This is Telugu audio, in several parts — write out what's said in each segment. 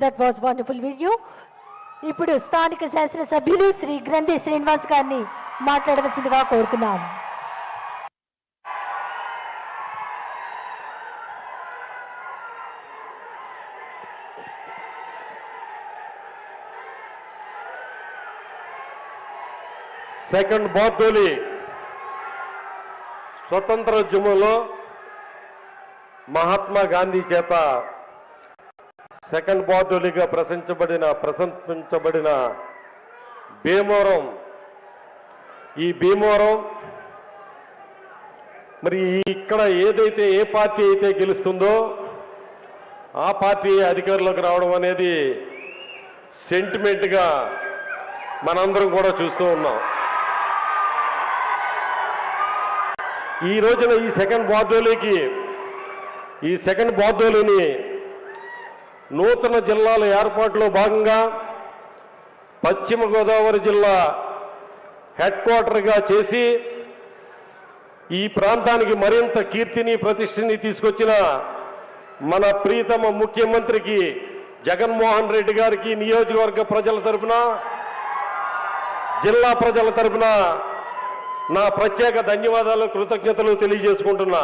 That was wonderful video. ఇప్పుడు స్థానిక శాసన సభ్యులు శ్రీ గ్రంథి శ్రీనివాస్ గారిని మాట్లాడవలసిందిగా కోరుతున్నాం. సెకండ్ బార్డోలి స్వతంత్రోద్యమంలో మహాత్మా గాంధీ చేత సెకండ్ బార్డోలిగా ప్రశంసించబడిన భీమవరం, ఈ భీమవరం మరి ఇక్కడ ఏదైతే ఏ పార్టీ అయితే గెలుస్తుందో ఆ పార్టీ అధికారంలోకి రావడం అనేది సెంటిమెంట్గా మనందరం కూడా చూస్తూ ఉన్నాం. ఈ రోజున ఈ సెకండ్ బార్డోలిని నూతన జిల్లాల ఏర్పాటులో భాగంగా పశ్చిమ గోదావరి జిల్లా హెడ్ క్వార్టర్గా చేసి ఈ ప్రాంతానికి మరింత కీర్తిని ప్రతిష్టని తీసుకొచ్చిన మన ప్రియతమ ముఖ్యమంత్రికి జగన్మోహన్ రెడ్డి గారికి నియోజకవర్గ ప్రజల తరపున, జిల్లా ప్రజల తరపున నా ప్రత్యేక ధన్యవాదాలు, కృతజ్ఞతలు తెలియజేసుకుంటున్నా.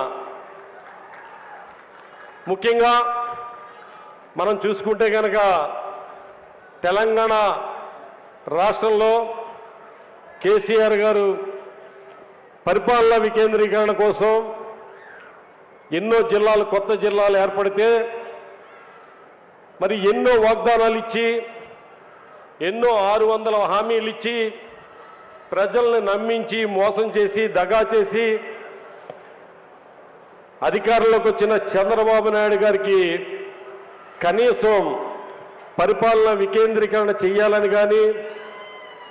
ముఖ్యంగా మనం చూసుకుంటే కనుక తెలంగాణ రాష్ట్రంలో కేసీఆర్ గారు పరిపాలనా వికేంద్రీకరణ కోసం ఎన్నో జిల్లాలు, కొత్త జిల్లాలు ఏర్పడితే మరి ఎన్నో వాగ్దానాలు ఇచ్చి, ఎన్నో 600 హామీలు ఇచ్చి ప్రజల్ని నమ్మించి మోసం చేసి దగా చేసి అధికారంలోకి వచ్చిన చంద్రబాబు నాయుడు గారికి కనీసం పరిపాలన వికేంద్రీకరణ చేయాలని కానీ,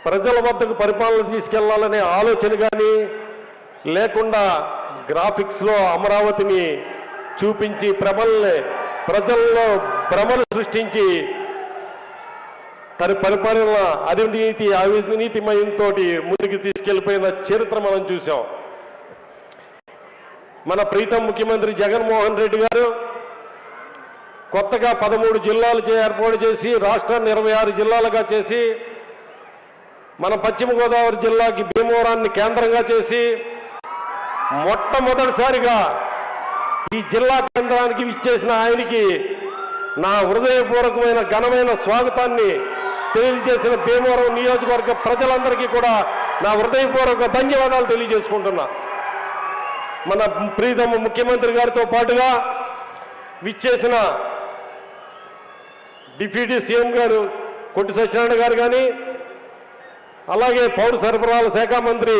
ప్రజల వద్దకు పరిపాలన తీసుకెళ్లాలనే ఆలోచన కానీ లేకుండా గ్రాఫిక్స్లో అమరావతిని చూపించి ప్రజల్లో భ్రమలు సృష్టించి పరిపాలన అవినీతిమయంతో ముందుకు తీసుకెళ్లిపోయిన చరిత్ర మనం చూసాం. మన ప్రీతం ముఖ్యమంత్రి జగన్మోహన్ రెడ్డి గారు కొత్తగా 13 జిల్లాలు ఏర్పాటు చేసి రాష్ట్రాన్ని 26 జిల్లాలుగా చేసి మన పశ్చిమ గోదావరి జిల్లాకి భీమవరాన్ని కేంద్రంగా చేసి మొట్టమొదటిసారిగా ఈ జిల్లా కేంద్రానికి విచ్చేసిన ఆయనకి నా హృదయపూర్వకమైన ఘనమైన స్వాగతాన్ని తెలియజేసిన భీమవరం నియోజకవర్గ ప్రజలందరికీ కూడా నా హృదయపూర్వక ధన్యవాదాలు తెలియజేసుకుంటున్నా. మన ప్రీతమ ముఖ్యమంత్రి గారితో పాటుగా విచ్చేసిన డిప్యూటీ సీఎం గారు కొట్టి సత్యనారాయణ గారు కానీ, అలాగే పౌర సరఫరాల శాఖ మంత్రి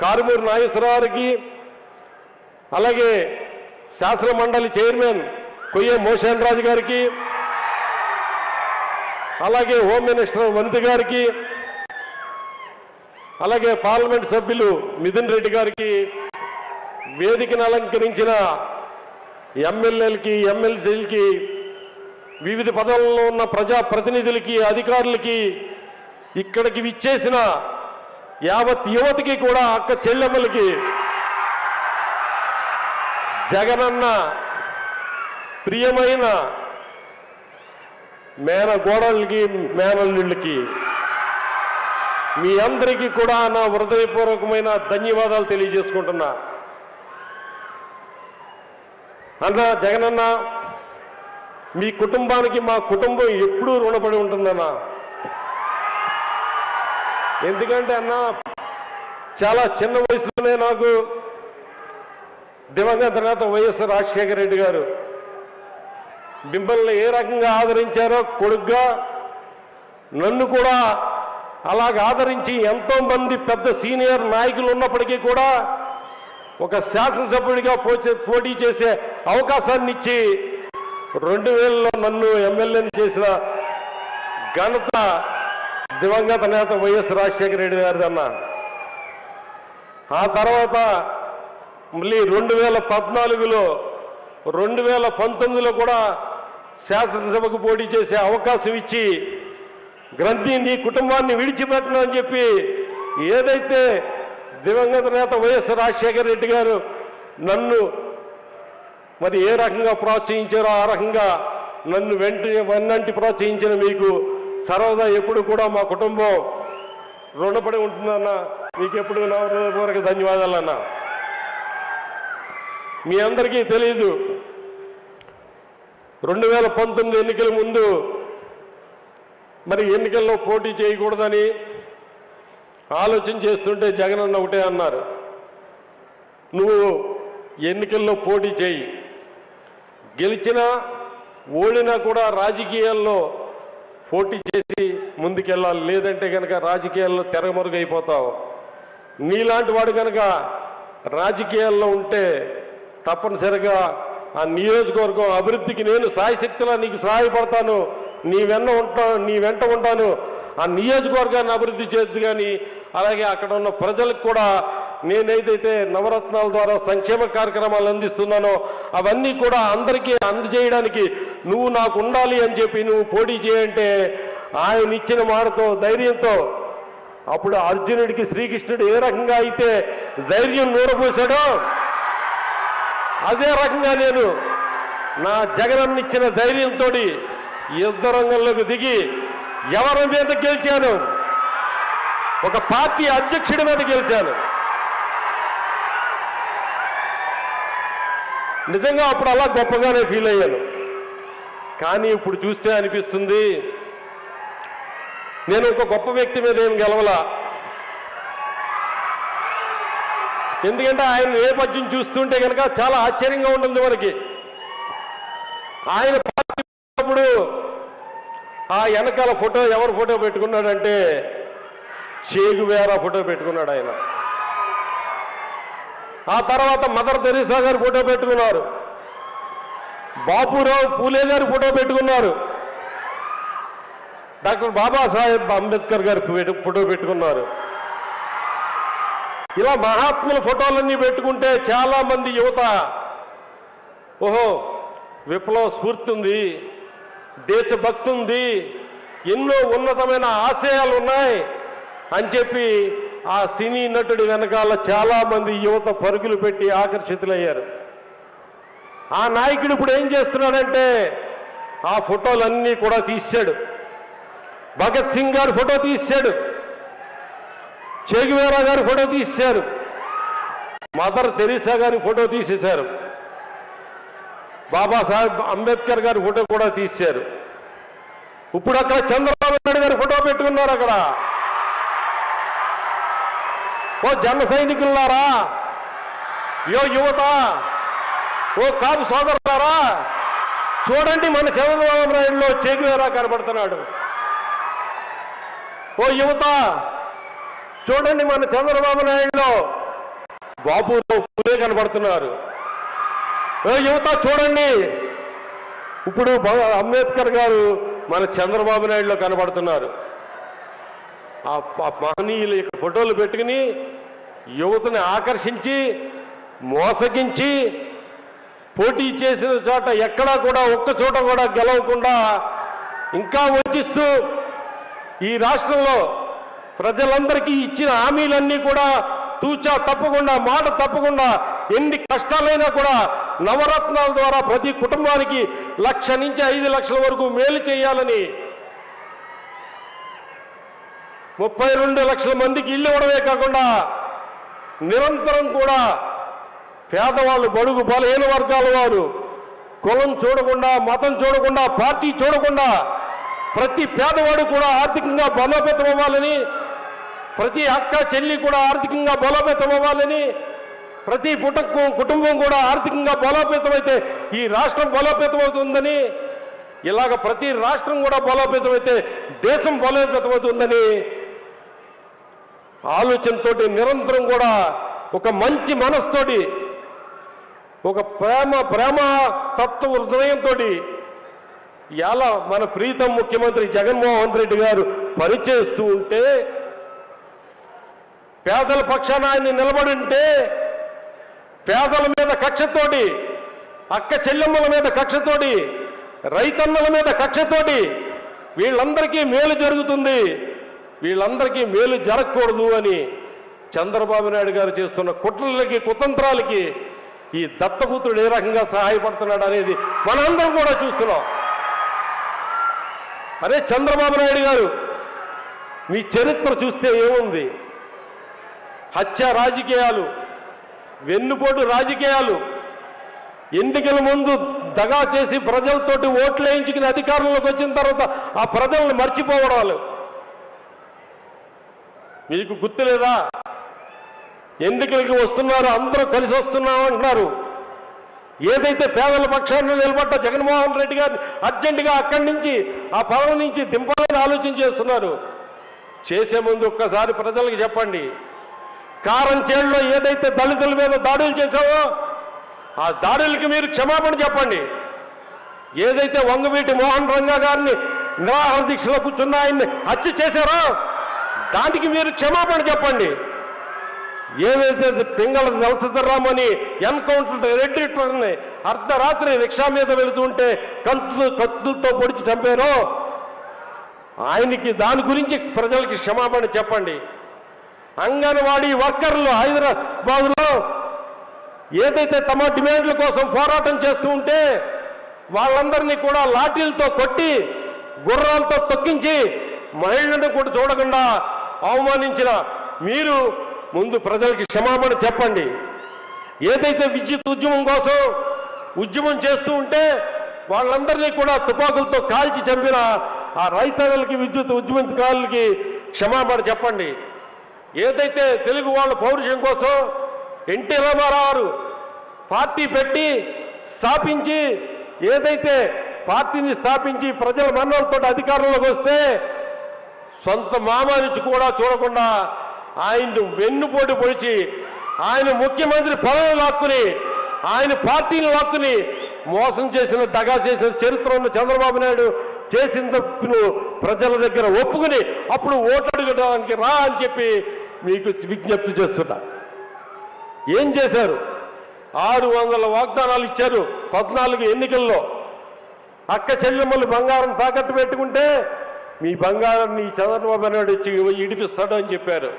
కారుమూరి నాగేశ్వరరావుకి, అలాగే శాసన మండలి చైర్మన్ కొయ్య మోషన్ రాజు గారికి, అలాగే హోమ్ మినిస్టర్ వంతి గారికి, అలాగే పార్లమెంట్ సభ్యులు మిథున్ రెడ్డి గారికి, వేదికను అలంకరించిన ఎమ్మెల్యేలకి, ఎమ్మెల్సీలకి, వివిధ పదవుల్లో ఉన్న ప్రజా ప్రతినిధులకి, అధికారులకి, ఇక్కడికి విచ్చేసిన యావత్ యువతకి కూడా, అక్క చెల్లెమ్మలకి, జగనన్న ప్రియమైన మేనగోడలకి, మేనల్లుళ్ళకి మీ అందరికీ కూడా నా హృదయపూర్వకమైన ధన్యవాదాలు తెలియజేసుకుంటున్నా. అన్న జగనన్న, మీ కుటుంబానికి మా కుటుంబం ఎప్పుడూ రుణపడి ఉంటుందన్నా. ఎందుకంటే అన్న, చాలా చిన్న వయసులోనే నాకు దివంగత నేత వైఎస్ రాజశేఖర రెడ్డి గారు మిమ్మల్ని ఏ రకంగా ఆదరించారో కొడుగ్గా నన్ను కూడా అలాగ ఆదరించి ఎంతో మంది పెద్ద సీనియర్ నాయకులు ఉన్నప్పటికీ కూడా ఒక శాసనసభ్యుడిగా పోటీ చేసే అవకాశాన్ని ఇచ్చి 2000లో నన్ను ఎమ్మెల్యేని చేసిన ఘనత దివంగత నేత వైఎస్ రాజశేఖర రెడ్డి గారిదన్న. ఆ తర్వాత మళ్ళీ 2014లో 2019లో కూడా శాసనసభకు పోటీ చేసే అవకాశం ఇచ్చి గ్రంథి నీ కుటుంబాన్ని విడిచిపెట్టను అని చెప్పి ఏదైతే దివంగత నేత వైఎస్ రాజశేఖర రెడ్డి గారు నన్ను మరి ఏ రకంగా ప్రోత్సహించారో ఆ రకంగా నన్ను వెన్నంటి ప్రోత్సహించిన మీకు సర్వదా ఎప్పుడు కూడా మా కుటుంబం రుణపడి ఉంటుందన్న. మీకు ఎప్పుడు నా హృదయపూర్వక ధన్యవాదాలన్న. మీ అందరికీ తెలీదు, 2019 ఎన్నికల ముందు మరి ఎన్నికల్లో పోటీ చేయకూడదని ఆలోచన చేస్తుంటే జగన్ అన్న ఒకటే అన్నారు, నువ్వు ఎన్నికల్లో పోటీ చేయి, గెలిచినా ఓడినా కూడా రాజకీయాల్లో పోటీ చేసి ముందుకెళ్ళాలి, లేదంటే కనుక రాజకీయాల్లో తెరమరుగైపోతావు. నీలాంటి వాడు కనుక రాజకీయాల్లో ఉంటే తప్పనిసరిగా ఆ నియోజకవర్గం అభివృద్ధికి నేను సాయశక్తిలా నీకు సహాయపడతాను, నీ వెంట ఉంటాను, ఆ నియోజకవర్గాన్ని అభివృద్ధి చేద్దు. కానీ అలాగే అక్కడ ఉన్న ప్రజలకు కూడా నేనేదైతే నవరత్నాల ద్వారా సంక్షేమ కార్యక్రమాలు అందిస్తున్నానో అవన్నీ కూడా అందరికీ అందజేయడానికి నువ్వు నాకు ఉండాలి అని చెప్పి నువ్వు పోటీ చేయంటే ఆయన ఇచ్చిన మాటతో ధైర్యంతో అప్పుడు అర్జునుడికి శ్రీకృష్ణుడు ఏ రకంగా అయితే ధైర్యం నూరపోశాడో అదే రకంగా నేను నా జగనన్న ఇచ్చిన ధైర్యంతో యుద్ధ రంగంలోకి దిగి ఎవరి మీద గెలిచాను, ఒక పార్టీ అధ్యక్షుడి మీద గెలిచాను. నిజంగా అప్పుడు అలా గొప్పగానే ఫీల్ అయ్యాను. కానీ ఇప్పుడు చూస్తే అనిపిస్తుంది నేను ఒక గొప్ప వ్యక్తి మీద ఏం గెలవలా. ఎందుకంటే ఆయన నేపథ్యం చూస్తుంటే కనుక చాలా ఆశ్చర్యంగా ఉంటుంది మనకి. ఆయన పార్టీ అప్పుడు ఆ వెనకాల ఫోటో ఎవరు ఫోటో పెట్టుకున్నాడంటే చేగువేరా ఫోటో పెట్టుకున్నాడు ఆయన. ఆ తర్వాత మదర్ తెరీసా గారు ఫోటో పెట్టుకున్నారు, బాపురావు పూలే గారు ఫోటో పెట్టుకున్నారు, డాక్టర్ బాబాసాహెబ్ అంబేద్కర్ గారు ఫోటో పెట్టుకున్నారు. ఇలా మహాత్ముల ఫోటోలన్నీ పెట్టుకుంటే చాలా మంది యువత ఓహో విప్లవ స్ఫూర్తి ఉంది, దేశభక్తి ఉంది, ఎన్నో ఉన్నతమైన ఆశయాలు ఉన్నాయి అని చెప్పి ఆ సినీ నటుడి వెనకాల చాలా మంది యువత పరుగులు పెట్టి ఆకర్షితులయ్యారు. ఆ నాయకుడు ఇప్పుడు ఏం చేస్తున్నాడంటే ఆ ఫోటోలన్నీ కూడా తీశాడు. భగత్ సింగ్ గారు ఫోటో తీశాడు, చేగువేరా గారు ఫోటో తీశారు, మదర్ తెరీసా గారి ఫోటో తీసేశారు, బాబాసాహెబ్ అంబేద్కర్ గారి ఫోటో కూడా తీశారు. ఇప్పుడు అక్కడ చంద్రబాబు నాయుడు గారి ఫోటో పెట్టుకున్నారు. అక్కడ ఓ జన సైనికులారా, యువత, ఓ కాపు సోదరులారా, చూడండి మన చంద్రబాబు నాయుడులో చేగువేరా కనబడుతున్నాడు. ఓ యువత చూడండి మన చంద్రబాబు నాయుడులో బాపురావు పూలే కనబడుతున్నారు. ఓ యువత చూడండి ఇప్పుడు అంబేద్కర్ గారు మన చంద్రబాబు నాయుడులో కనబడుతున్నారు. ఆ మహనీయుల యొక్క ఫోటోలు పెట్టుకుని యువతని ఆకర్షించి మోసగించి పోటీ చేసిన చోట ఎక్కడా కూడా ఒక్క చోట కూడా గెలవకుండా ఇంకా వంచిస్తూ ఈ రాష్ట్రంలో ప్రజలందరికీ ఇచ్చిన హామీలన్నీ కూడా తూచా తప్పకుండా మాట తప్పకుండా ఎన్ని కష్టాలైనా కూడా నవరత్నాల ద్వారా ప్రతి కుటుంబానికి 1,00,000 నుంచి 5 లక్షల వరకు మేలు చేయాలని 32 లక్షల మందికి ఇల్లు ఇవ్వడమే కాకుండా నిరంతరం కూడా పేదవాళ్ళు, బడుగు బలహీన వర్గాల వారు కులం చూడకుండా, మతం చూడకుండా, పార్టీ చూడకుండా ప్రతి పేదవాడు కూడా ఆర్థికంగా బలోపేతం అవ్వాలని, ప్రతి అక్క చెల్లి కూడా ఆర్థికంగా బలోపేతం అవ్వాలని, ప్రతి కుటుంబం కూడా ఆర్థికంగా బలోపేతం అయితే ఈ రాష్ట్రం బలోపేతం అవుతుందని, ఇలాగ ప్రతి రాష్ట్రం కూడా బలోపేతం అయితే దేశం బలోపేతం అవుతుందని ఆలోచనతోటి నిరంతరం కూడా ఒక మంచి మనసుతోటి, ఒక ప్రేమ తత్వ హృదయంతో ఇలా మన ప్రీతం ముఖ్యమంత్రి జగన్మోహన్ రెడ్డి గారు పనిచేస్తూ ఉంటే, పేదల పక్షాన ఆయన నిలబడి ఉంటే, పేదల మీద కక్షతోటి, అక్క చెల్లెమ్మల మీద కక్షతోటి, రైతన్నల మీద కక్షతోటి వీళ్ళందరికీ మేలు జరుగుతుంది, వీళ్ళందరికీ మేలు జరగకూడదు అని చంద్రబాబు నాయుడు గారు చేస్తున్న కుట్రలకి, కుతంత్రాలకి ఈ దత్తపుత్రుడు ఏ రకంగా సహాయపడుతున్నాడు అనేది మనందరం కూడా చూస్తున్నాం. అరే చంద్రబాబు నాయుడు గారు, మీ చరిత్ర చూస్తే ఏముంది? హత్య రాజకీయాలు, వెన్నుపోటు రాజకీయాలు, ఎన్నికల ముందు దగా చేసి ప్రజలతోటి ఓట్లు వేయించుకుని అధికారంలోకి వచ్చిన తర్వాత ఆ ప్రజలను మర్చిపోవడాలు. మీకు గుర్తులేదా? ఎన్నికలకి వస్తున్నారు, అందరూ కలిసి వస్తున్నామంటున్నారు. ఏదైతే పేదల పక్షాన్ని నిలబడ్డ జగన్మోహన్ రెడ్డి గారిని అర్జెంటుగా అక్కడి నుంచి ఆ పదవి నుంచి దింపాలని ఆలోచన చేస్తున్నారు. చేసే ముందు ఒక్కసారి ప్రజలకు చెప్పండి, కారం చేడులో ఏదైతే దళితుల మీద దాడులు చేశావో ఆ దాడులకి మీరు క్షమాపణ చెప్పండి. ఏదైతే వంగవీటి మోహన్ రంగా గారిని నిరాహార దీక్షలో కూర్చున్న ఆయన్ని హత్య చేశారో దానికి మీరు క్షమాపణ చెప్పండి. ఏదైతే పింగళ నరసింహరామని ఎన్కౌంటర్ రెడ్డిని అర్ధరాత్రి రిక్షా మీద వెళుతుంటే కత్తులతో పొడిచి చంపారో ఆయనకి దాని గురించి ప్రజలకి క్షమాపణ చెప్పండి. అంగన్వాడీ వర్కర్లు హైదరాబాద్లో ఏదైతే తమ డిమాండ్ల కోసం పోరాటం చేస్తూ ఉంటే వాళ్ళందరినీ కూడా లాఠీలతో కొట్టి గుర్రాలతో తొక్కించి మహిళలను కూడా చూడకుండా అవమానించిన మీరు ముందు ప్రజలకి క్షమాపణ చెప్పండి. ఏదైతే విద్యుత్ ఉద్యమం కోసం ఉద్యమం చేస్తూ ఉంటే వాళ్ళందరినీ కూడా తుపాకులతో కాల్చి చంపిన ఆ రైతన్నలకి, విద్యుత్ ఉద్యమకారులకి క్షమాపణ చెప్పండి. ఏదైతే తెలుగు వాళ్ళ పౌరుషం కోసం ఎన్టీ రామారావు పార్టీ పెట్టి స్థాపించి ఏదైతే పార్టీని స్థాపించి ప్రజల మన్నలతో అధికారంలోకి వస్తే సొంత మామ నుంచి కూడా చూడకుండా ఆయన్ను వెన్నుపోటు పొడిచి ఆయన ముఖ్యమంత్రి పదవి లాక్కుని ఆయన పార్టీని లాక్కుని మోసం చేసిన, దగా చేసిన చరిత్ర ఉన్న చంద్రబాబు నాయుడు చేసిన తప్పును ప్రజల దగ్గర ఒప్పుకుని అప్పుడు ఓటు అడగడానికి రా అని చెప్పి మీకు విజ్ఞప్తి చేస్తున్నా. ఏం చేశారు? 600 వాగ్దానాలు ఇచ్చారు 14 ఎన్నికల్లో. అక్క చెల్లెమ్మలు బంగారం తాకట్టు పెట్టుకుంటే మీ బంగారాన్ని చంద్రబాబు నాయుడు వచ్చి ఇడిపిస్తాడు అని చెప్పారు.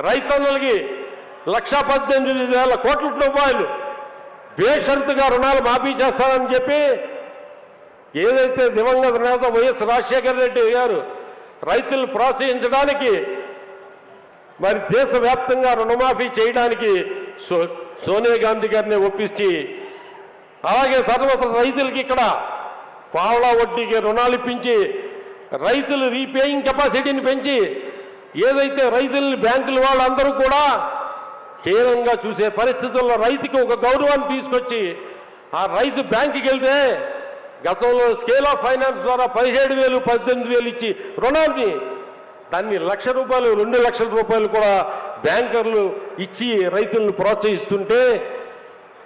రైతన్నలకి 1,18,000 కోట్ల రూపాయలు బేషరతుగా రుణాలు మాఫీ చేస్తానని చెప్పి ఏదైతే దివంగత నేత వైఎస్ రాజశేఖర రెడ్డి గారు రైతులను ప్రోత్సహించడానికి మరి దేశవ్యాప్తంగా రుణమాఫీ చేయడానికి సోనియా గాంధీ గారిని ఒప్పించి అలాగే తర్వాత రైతులకి ఇక్కడ పావలా వడ్డీకి రుణాలు ఇప్పించి రైతులు రీపేయింగ్ కెపాసిటీని పెంచి ఏదైతే రైతుల్ని బ్యాంకుల వాళ్ళందరూ కూడా హీనంగా చూసే పరిస్థితుల్లో రైతుకి ఒక గౌరవాన్ని తీసుకొచ్చి ఆ రైతు బ్యాంకుకి వెళ్తే గతంలో స్కేల్ ఆఫ్ ఫైనాన్స్ ద్వారా 17,000, 18,000 ఇచ్చి రుణాన్ని దాన్ని ₹1,00,000, 2 లక్షల రూపాయలు కూడా బ్యాంకర్లు ఇచ్చి రైతులను ప్రోత్సహిస్తుంటే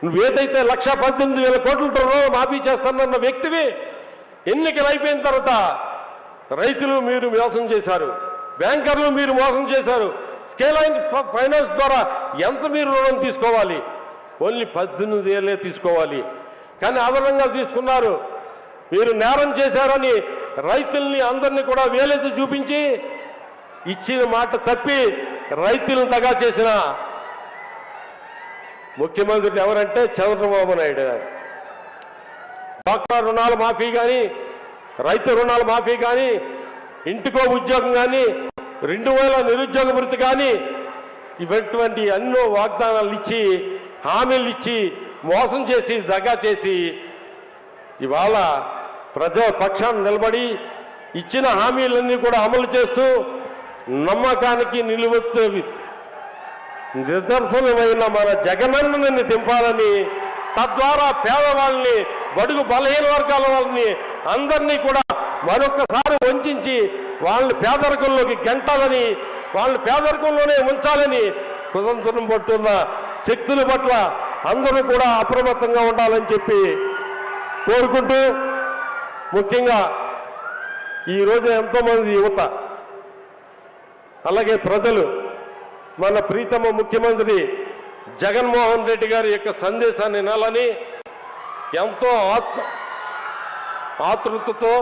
నువ్వేదైతే 1,18,000 కోట్ల రుణం మాఫీ చేస్తానన్న వ్యక్తివి ఎన్నికలు అయిపోయిన తర్వాత రైతులు మీరు మోసం చేశారు, బ్యాంకర్లు మీరు మోసం చేశారు. స్కేల్ ఆఫ్ ఫైనాన్స్ ద్వారా ఎంత మీరు రుణం తీసుకోవాలి? ఓన్లీ 18,000 తీసుకోవాలి. కానీ అదనంగా తీసుకున్నారు. మీరు నేరం చేశారని రైతుల్ని అందరినీ కూడా వేలెత్తి చూపించి ఇచ్చిన మాట తప్పి రైతులను దగా చేసిన ముఖ్యమంత్రి ఎవరంటే చంద్రబాబు నాయుడు గారు. డ్వాక్రా రుణాల మాఫీ కానీ, రైతు రుణాల మాఫీ కానీ, ఇంటికో ఉద్యోగం కానీ, 2,000 నిరుద్యోగ భృతి కానీ ఇటువంటి ఎన్నో వాగ్దానాలు ఇచ్చి హామీలు ఇచ్చి మోసం చేసి దగా చేసి ఇవాళ ప్రజా పక్షాన్ని నిలబడి ఇచ్చిన హామీలన్నీ కూడా అమలు చేస్తూ నమ్మకానికి నిలువెత్తు నిదర్శనమైన మన జగనన్నని దింపాలని, తద్వారా పేదవాళ్ళని, బడుగు బలహీన వర్గాల వాళ్ళని అందరినీ కూడా మరొకసారి వంచి వాళ్ళని పేదరికంలోకి గెంటాలని, వాళ్ళని పేదరికంలోనే ఉంచాలని కుతంత్రం పట్టున్న శక్తుల పట్ల అందరూ కూడా అప్రమత్తంగా ఉండాలని చెప్పి కోరుకుంటూ, ముఖ్యంగా ఈరోజు ఎంతోమంది యువత అలాగే ప్రజలు మన ప్రీతమ ముఖ్యమంత్రి జగన్మోహన్ రెడ్డి గారి యొక్క సందేశాన్ని వినాలని ఎంతో ఆతృతతో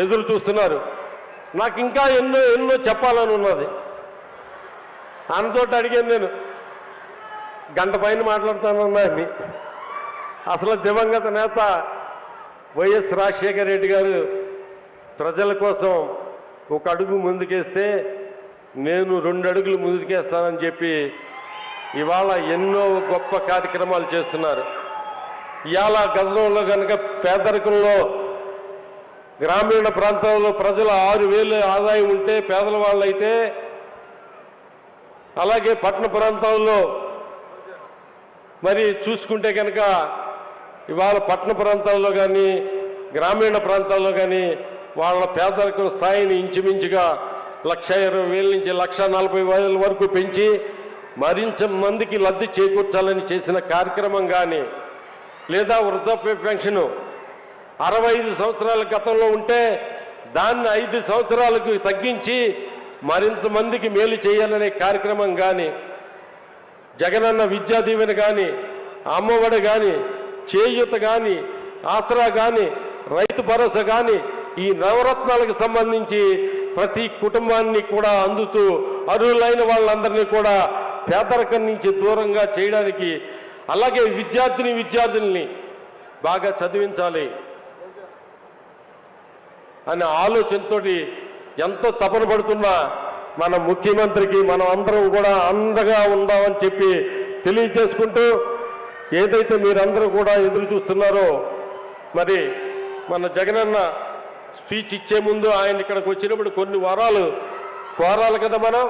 ఎదురు చూస్తున్నారు. నాకు ఇంకా ఎన్నో చెప్పాలని ఉన్నది. ఆయనతోటి అడిగాను, నేను గంట పైన మాట్లాడుతానన్నాన్ని. అసలు దివంగత నేత వైఎస్ రాజశేఖర రెడ్డి గారు ప్రజల కోసం ఒక అడుగు ముందుకేస్తే నేను 2 అడుగులు ముందుకేస్తానని చెప్పి ఇవాళ ఎన్నో గొప్ప కార్యక్రమాలు చేస్తున్నారు. ఇవాళ గతంలో కనుక పేదరికంలో గ్రామీణ ప్రాంతాల్లో ప్రజల 6,000 ఆదాయం ఉంటే పేదల వాళ్ళైతే, అలాగే పట్టణ ప్రాంతాల్లో మరి చూసుకుంటే కనుక ఇవాళ పట్టణ ప్రాంతాల్లో కానీ గ్రామీణ ప్రాంతాల్లో కానీ వాళ్ళ పేదరికం స్థాయిని ఇంచుమించుగా 1,20,000 నుంచి 1,40,000 వరకు పెంచి మరింత మందికి లబ్ధి చేకూర్చాలని చేసిన కార్యక్రమం కానీ, లేదా వృద్ధాప్య పెన్షన్ 65 సంవత్సరాల గతంలో ఉంటే దాన్ని 5 సంవత్సరాలకు తగ్గించి మరింత మందికి మేలు చేయాలనే కార్యక్రమం కానీ, జగనన్న విద్యా దీవెన కానీ, అమ్మఒడి కానీ, చేయూత కానీ, ఆసరా కానీ, రైతు భరోసా కానీ, ఈ నవరత్నాలకు సంబంధించి ప్రతి కుటుంబాన్ని కూడా అందుతూ అర్హులైన వాళ్ళందరినీ కూడా పేదరికం నుంచి దూరంగా చేయడానికి, అలాగే విద్యార్థుల్ని బాగా చదివించాలి అనే ఆలోచనతో ఎంతో తపన పడుతున్న మన ముఖ్యమంత్రికి మనం అందరం కూడా అండగా ఉందామని చెప్పి తెలియజేసుకుంటూ, ఏదైతే మీరందరూ కూడా ఎదురు చూస్తున్నారో, మరి మన జగనన్న స్పీచ్ ఇచ్చే ముందు ఆయన ఇక్కడికి వచ్చినప్పుడు కొన్ని వారాలు కోరాలి కదా మనం.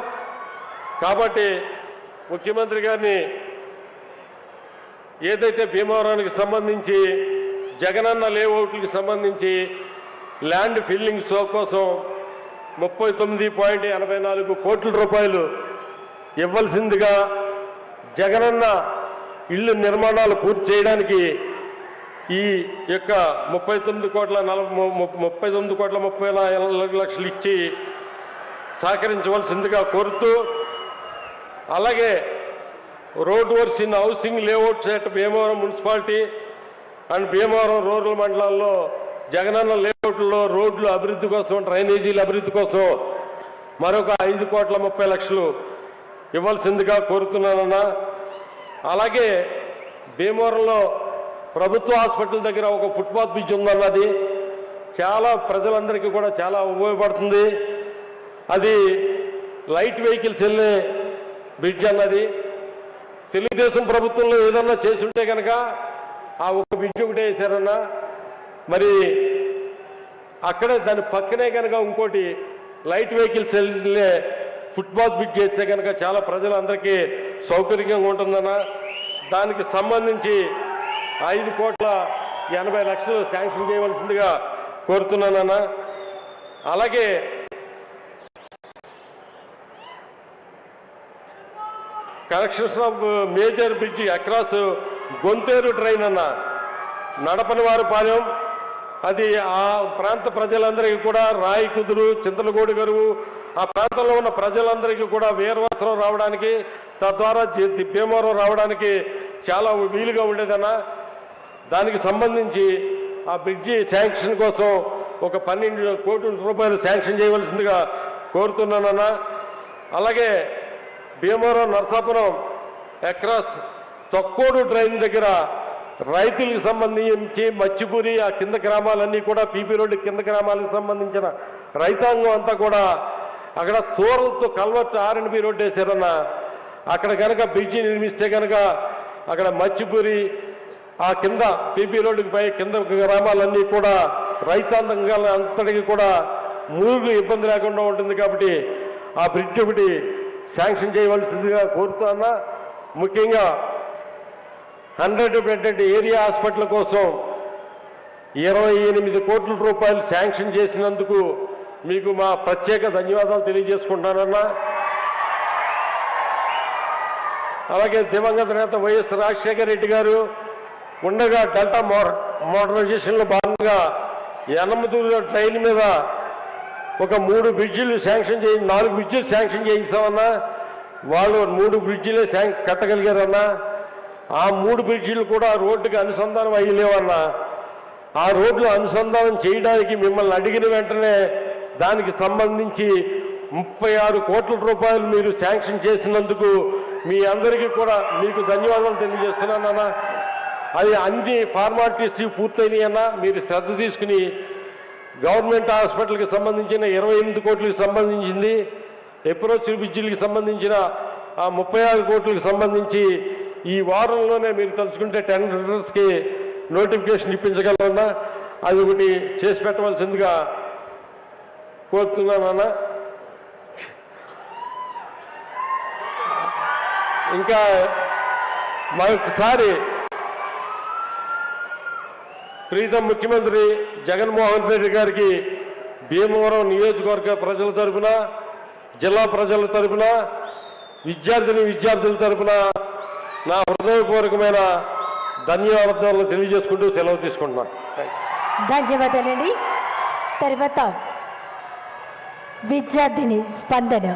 కాబట్టి ముఖ్యమంత్రి గారిని ఏదైతే భీమవరానికి సంబంధించి జగనన్న లేఅవుట్లకు సంబంధించి ల్యాండ్ ఫిల్లింగ్ షో కోసం 39.84 కోట్ల రూపాయలు ఇవ్వాల్సిందిగా, జగనన్న ఇళ్ల నిర్మాణాలు పూర్తి చేయడానికి ఈ యొక్క 39,30 ఇచ్చి సహకరించవలసిందిగా కోరుతూ, అలాగే road works in housing layouts at Bhimavaram municipality and Bhimavaram rural మండలాల్లో జగనన్న లేఅవుట్లో రోడ్లు అభివృద్ధి కోసం, డ్రైనేజీల అభివృద్ధి కోసం మరొక 5,30,00,000 ఇవ్వాల్సిందిగా కోరుతున్నానన్నా. అలాగే భీమవరంలో ప్రభుత్వ హాస్పిటల్ దగ్గర ఒక ఫుట్పాత్ బ్రిడ్జ్ ఉందన్నది చాలా ప్రజలందరికీ కూడా చాలా ఉపయోగపడుతుంది. అది లైట్ వెహికల్స్ వెళ్ళే బ్రిడ్జ్ అన్నది తెలుగుదేశం ప్రభుత్వంలో ఏదన్నా చేసి ఉంటే కనుక ఆ ఒక బ్రిడ్జ్ ఒకటే వేశారన్నా, మరి అక్కడే దాని పక్కనే కనుక ఇంకోటి లైట్ వెహికల్స్ వెళ్ళే ఫుట్పాత్ బ్రిడ్జ్ చేస్తే కనుక చాలా ప్రజలందరికీ సౌకర్యంగా ఉంటుందన్న. దానికి సంబంధించి 5,80,00,000 శాంక్షన్ చేయవలసిందిగా కోరుతున్నానన్న. అలాగే connections of major bridge across Gontheru train అన్న నడపనివారిపాలెం, అది ఆ ప్రాంత ప్రజలందరికీ కూడా రాయికుదురు, చింతలగూడు గరువు ఆ ప్రాంతంలో ఉన్న ప్రజలందరికీ కూడా వీరవసరం రావడానికి, తద్వారా భీమవరం రావడానికి చాలా వీలుగా ఉండేదన్న. దానికి సంబంధించి ఆ బ్రిడ్జి శాంక్షన్ కోసం ఒక 12 కోట్ల రూపాయలు శాంక్షన్ చేయవలసిందిగా కోరుతున్నానన్న. అలాగే భీమవరం నరసాపురం అక్రాస్ తొక్కోడు ట్రైన్ దగ్గర రైతులకు సంబంధించి మచ్చిపూరి ఆ కింద గ్రామాలన్నీ కూడా పీపీ రోడ్డు కింద గ్రామాలకు సంబంధించిన రైతాంగం అంతా కూడా అక్కడ తూరలతో కల్వర్ట్ R&B రోడ్డు వేశారన్న. అక్కడ కనుక బ్రిడ్జి నిర్మిస్తే కనుక అక్కడ మచ్చిపూరి ఆ కింద పీపీ రోడ్డుకి పై కింద గ్రామాలన్నీ కూడా రైతాంగంగా అంతటికి కూడా మూడు ఇబ్బంది లేకుండా ఉంటుంది. కాబట్టి ఆ బ్రిడ్జ్ ఒకటి శాంక్షన్ చేయవలసిందిగా కోరుతున్నా. ముఖ్యంగా 100 బెడ్ ఏరియా హాస్పిటల్ కోసం 28 కోట్ల రూపాయలు శాంక్షన్ చేసినందుకు మీకు మా ప్రత్యేక ధన్యవాదాలు తెలియజేసుకుంటానన్నా. అలాగే దివంగత నేత వైఎస్ రాజశేఖర రెడ్డి గారు ఉండగా డెల్టా మోడర్నైజేషన్లో భాగంగా యనమదూరు ట్రైన్ మీద ఒక 3 బ్రిడ్జిలు శాంక్షన్ 4 బ్రిడ్జిలు శాంక్షన్ చేయిస్తామన్నా. వాళ్ళు 3 బ్రిడ్జిలే కట్టగలిగారన్నా. ఆ 3 బ్రిడ్జిలు కూడా రోడ్డుకి అనుసంధానం అయ్యలేవన్నా. ఆ రోడ్లు అనుసంధానం చేయడానికి మిమ్మల్ని అడిగిన వెంటనే దానికి సంబంధించి 36 కోట్ల రూపాయలు మీరు శాంక్షన్ చేసినందుకు మీ అందరికీ కూడా మీకు ధన్యవాదాలు తెలియజేస్తున్నానన్నా. అది అన్ని ఫార్మాలిటీస్ పూర్తయినాయన్నా. మీరు శ్రద్ధ తీసుకుని గవర్నమెంట్ హాస్పిటల్కి సంబంధించిన 28 కోట్లకు సంబంధించింది, అప్రోచ్ బ్రిడ్జిలకు సంబంధించిన ఆ 36 కోట్లకు సంబంధించి ఈ వారంలోనే మీరు తలుచుకుంటే టెండర్స్కి నోటిఫికేషన్ ఇప్పించగలరన్నా అది ఒకటి చేసి పెట్టవలసిందిగా కోరుతున్నానన్న. ఇంకా మరొకసారి ప్రీతం ముఖ్యమంత్రి జగన్మోహన్ రెడ్డి గారికి భీమవరం నియోజకవర్గ ప్రజల తరఫున, జిల్లా ప్రజల తరఫున, విద్యార్థుల తరఫున నా హృదయపూర్వకమైన ధన్యవాదాలు తెలియజేసుకుంటూ సెలవు తీసుకుంటున్నాను. ధన్యవాదాలండి. తర్వాత విద్యార్థిని స్పందన.